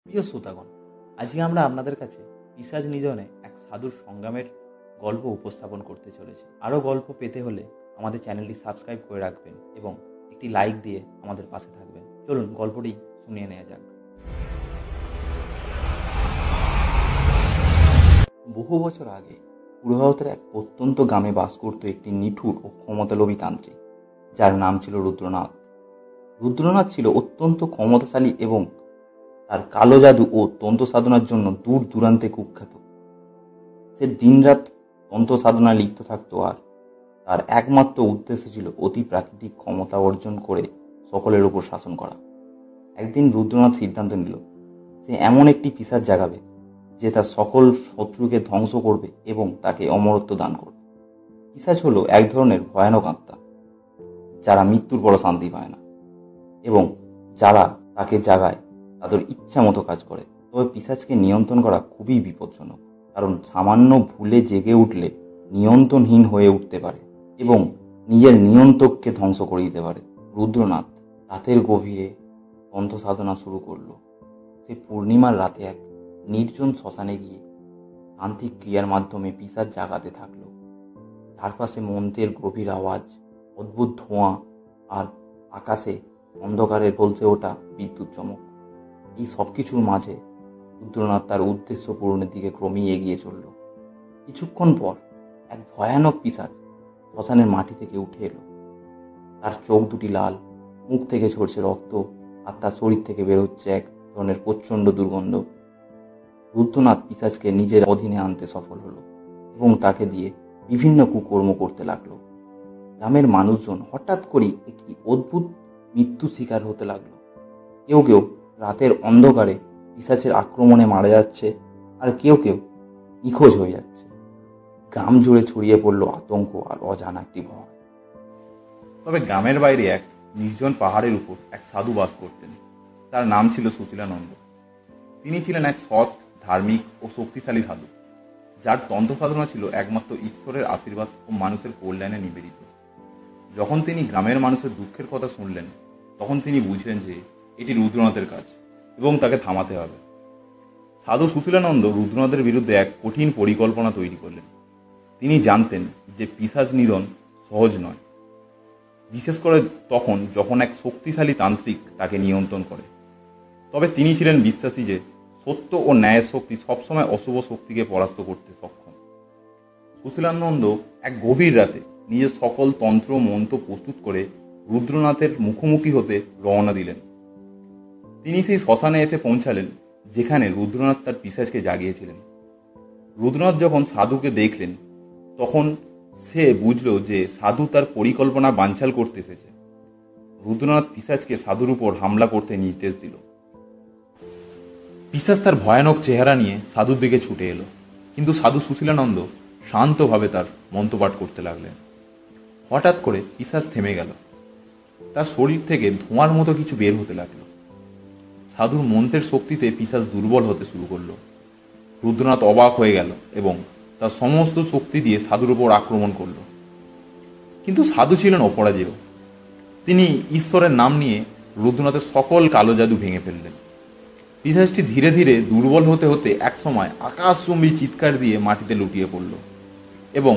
প্রিয় শ্রোতাগণ, আজকে আমরা আপনাদের কাছে পিশাচ নিধনে এক সাধুর সংগ্রামের গল্প উপস্থাপন করতে চলেছি। আরও গল্প পেতে হলে আমাদের চ্যানেলটি সাবস্ক্রাইব করে রাখবেন এবং একটি লাইক দিয়ে আমাদের পাশে থাকবেন। চলুন গল্পটি শুনিয়ে নেওয়া যাক। বহু বছর আগে পূর্ব ভারতের এক প্রত্যন্ত গ্রামে বাস করত একটি নিঠুর ও ক্ষমতালোভী তান্ত্রিক, যার নাম ছিল রুদ্রনাথ। রুদ্রনাথ ছিল অত্যন্ত ক্ষমতাশালী এবং তার কালো জাদু ও তন্ত্র সাধনার জন্য দূর দূরান্তে কুখ্যাত। সে দিনরাত তন্ত্র সাধনায় লিপ্ত থাকত, আর তার একমাত্র উদ্দেশ্য ছিল অতি প্রাকৃতিক ক্ষমতা অর্জন করে সকলের উপর শাসন করা। একদিন রুদ্রনাথ সিদ্ধান্ত নিল সে এমন একটি পিশাচ জাগাবে যে তার সকল শত্রুকে ধ্বংস করবে এবং তাকে অমরত্ব দান করবে। পিশাচ হলো এক ধরনের ভয়ানক আত্মা যারা মৃত্যুর পর শান্তি পায় না এবং যারা তাকে জাগায় তাদের ইচ্ছা মতো কাজ করে। তবে পিশাচকে নিয়ন্ত্রণ করা খুবই বিপজ্জনক, কারণ সামান্য ভুলে জেগে উঠলে নিয়ন্ত্রণহীন হয়ে উঠতে পারে এবং নিজের নিয়ন্ত্রককে ধ্বংস করে দিতে পারে। রুদ্রনাথ রাতের গভীরে তন্ত্র সাধনা শুরু করলো। সে পূর্ণিমার রাতে এক নির্জন শ্মশানে গিয়ে তান্ত্রিক ক্রিয়ার মাধ্যমে পিশাচ জাগাতে থাকলো। চারপাশে মন্ত্রের গভীর আওয়াজ, অদ্ভুত ধোঁয়া আর আকাশে অন্ধকারে জ্বলছে ওঠা বিদ্যুৎ চমক। এই সব কিছুর মাঝে রুদ্রনাথ তার উদ্দেশ্য পূরণের দিকে ক্রমেই এগিয়ে চলল। কিছুক্ষণ পর এক ভয়ানক পিশাচ শ্মশানের মাটি থেকে উঠে এলো। তার চোখ দুটি লাল, মুখ থেকে ঝরছে রক্ত, আর তার শরীর থেকে বেরোচ্ছে এক ধরনের প্রচণ্ড দুর্গন্ধ। রুদ্রনাথ পিশাচকে নিজের অধীনে আনতে সফল হলো এবং তাকে দিয়ে বিভিন্ন কুকর্ম করতে লাগলো। গ্রামের মানুষজন হঠাৎ করেই একটি অদ্ভুত মৃত্যু শিকার হতে লাগলো। কেউ কেউ রাতের অন্ধকারে পিশাচের আক্রমণে মারা যাচ্ছে, আর কেউ কেউ নিখোঁজ হয়ে যাচ্ছে। গ্রাম জুড়ে ছড়িয়ে পড়ল আতঙ্ক আর অজানা একটি ভয়। তবে গ্রামের বাইরে এক নির্জন পাহাড়ের উপর এক সাধু বাস করতেন। তার নাম ছিল সুশীলানন্দ। তিনি ছিলেন এক সৎ, ধার্মিক ও শক্তিশালী সাধু, যার তন্ত্র সাধনা ছিল একমাত্র ঈশ্বরের আশীর্বাদ ও মানুষের কল্যাণে নিবেদিত। যখন তিনি গ্রামের মানুষের দুঃখের কথা শুনলেন, তখন তিনি বুঝলেন যে এটি রুদ্রনাথের কাজ এবং তাকে থামাতে হবে। সাধু সুশীলানন্দ রুদ্রনাথের বিরুদ্ধে এক কঠিন পরিকল্পনা তৈরি করলেন। তিনি জানতেন যে পিশাচ নিধন সহজ নয়, বিশেষ করে তখন যখন এক শক্তিশালী তান্ত্রিক তাকে নিয়ন্ত্রণ করে। তবে তিনি ছিলেন বিশ্বাসী যে সত্য ও ন্যায়ের শক্তি সবসময় অশুভ শক্তিকে পরাস্ত করতে সক্ষম। সুশীলানন্দ এক গভীর রাতে নিজের সকল তন্ত্র মন্ত্র প্রস্তুত করে রুদ্রনাথের মুখোমুখি হতে রওনা দিলেন। তিনি সেই শ্মশানে এসে পৌঁছালেন যেখানে রুদ্রনাথ তার পিশাচকে জাগিয়েছিলেন। রুদ্রনাথ যখন সাধুকে দেখলেন, তখন সে বুঝল যে সাধু তার পরিকল্পনা বানচাল করতে এসেছে। রুদ্রনাথ পিশাচকে সাধুর উপর হামলা করতে নির্দেশ দিল। পিশাচ তার ভয়ানক চেহারা নিয়ে সাধুর দিকে ছুটে এলো, কিন্তু সাধু সুশীলানন্দ শান্তভাবে তার মন্ত্রপাঠ করতে লাগলেন। হঠাৎ করে পিশাচ থেমে গেল। তার শরীর থেকে ধোঁয়ার মতো কিছু বের হতে লাগলো। সাধুর মন্ত্রের শক্তিতে পিশাচ দুর্বল হতে শুরু করলো। রুদ্রনাথ অবাক হয়ে গেল এবং তার সমস্ত শক্তি দিয়ে সাধুর উপর আক্রমণ করল। কিন্তু সাধু ছিলেন অপরাজেয়। তিনি ঈশ্বরের নাম নিয়ে রুদ্রনাথের সকল কালো জাদু ভেঙে ফেললেন। পিশাচটি ধীরে ধীরে দুর্বল হতে হতে একসময় আকাশচুম্বী চিৎকার দিয়ে মাটিতে লুটিয়ে পড়ল এবং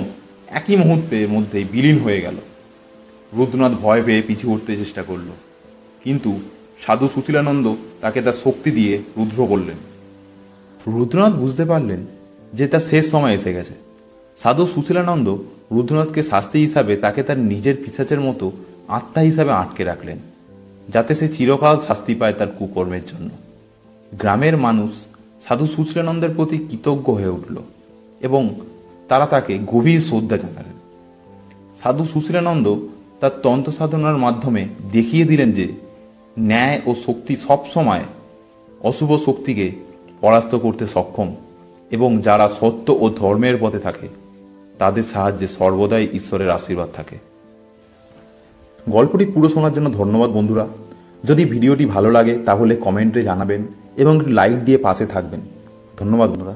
একই মুহূর্তের মধ্যেই বিলীন হয়ে গেল। রুদ্রনাথ ভয় পেয়ে পিছু উঠতে চেষ্টা করল, কিন্তু সাধু সুশীলানন্দ তাকে তার শক্তি দিয়ে রুদ্র করলেন। রুদ্রনাথ বুঝতে পারলেন যে তার শেষ সময় এসে গেছে। সাধু সুশীলানন্দ রুদ্রনাথকে শাস্তি হিসাবে তাকে তার নিজের পিশাচের মতো আত্মা হিসাবে আটকে রাখলেন, যাতে সে চিরকাল শাস্তি পায় তার কুকর্মের জন্য। গ্রামের মানুষ সাধু সুশীলানন্দের প্রতি কৃতজ্ঞ হয়ে উঠল এবং তারা তাকে গভীর শ্রদ্ধা জানালেন। সাধু সুশীলানন্দ তার তন্ত্র সাধনার মাধ্যমে দেখিয়ে দিলেন যে ন্যায় ও শক্তি সবসময় অশুভ শক্তিকে পরাস্ত করতে সক্ষম এবং যারা সত্য ও ধর্মের পথে থাকে তাদের সাহায্যে সর্বদাই ঈশ্বরের আশীর্বাদ থাকে। গল্পটি পুরো শোনার জন্য ধন্যবাদ বন্ধুরা। যদি ভিডিওটি ভালো লাগে তাহলে কমেন্টে জানাবেন এবং লাইক দিয়ে পাশে থাকবেন। ধন্যবাদ বন্ধুরা।